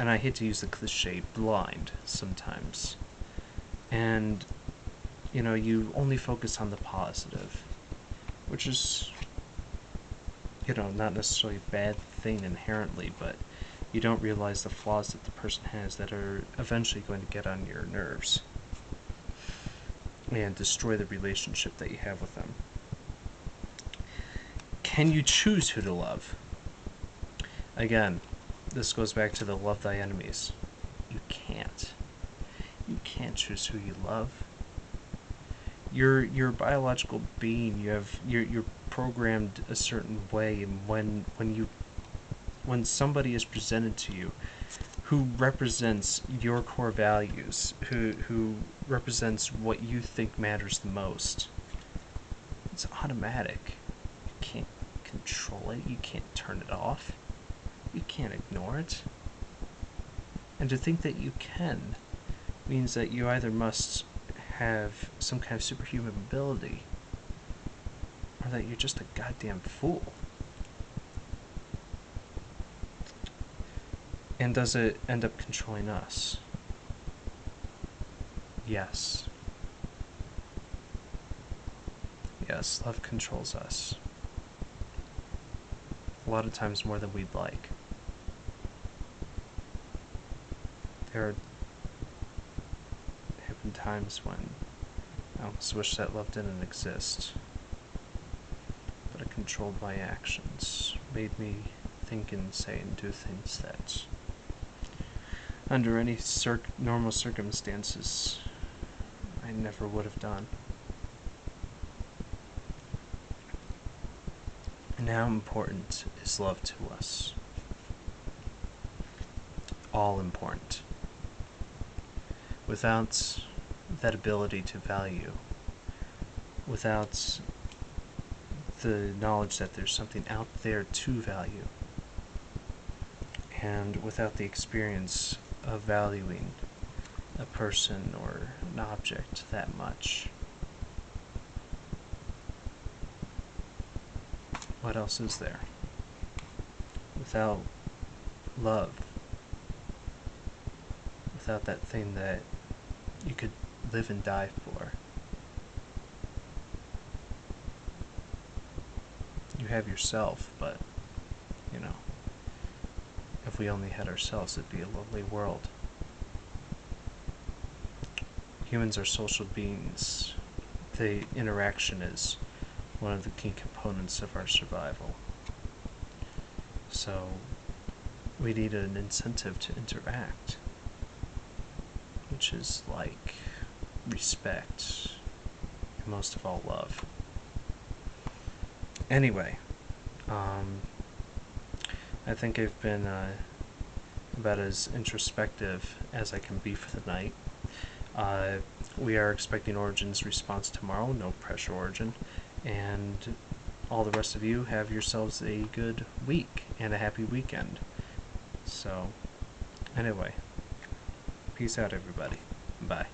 and I hate to use the cliche, blind sometimes. And, you know, you only focus on the positive, which is, you know, not necessarily a bad thing inherently, but you don't realize the flaws that the person has that are eventually going to get on your nerves and destroy the relationship that you have with them. Can you choose who to love? Again, this goes back to the love thy enemies. You can't. You can't choose who you love. You're a biological being. You're programmed a certain way, and when somebody is presented to you who represents your core values, who represents what you think matters the most, it's automatic. You can't control it. You can't turn it off. You can't ignore it. And to think that you can means that you either must have some kind of superhuman ability, or that you're just a goddamn fool. And does it end up controlling us? Yes. Yes, love controls us. A lot of times more than we'd like. There have been times when I almost wish that love didn't exist. But it controlled my actions, made me think and say and do things that, under any normal circumstances, I never would have done. And how important is love to us? All important. Without that ability to value, without the knowledge that there's something out there to value, and without the experience of valuing a person or an object that much, what else is there? Without love, without that thing that you could live and die for, you have yourself, but, you know, if we only had ourselves, it'd be a lonely world. Humans are social beings. The interaction is one of the key components of our survival. So we need an incentive to interact, which is like respect, and most of all love. Anyway, I think I've been about as introspective as I can be for the night. We are expecting Orygyn's response tomorrow, no pressure Orygyn, and all the rest of you have yourselves a good week and a happy weekend. So, anyway, peace out everybody. Bye.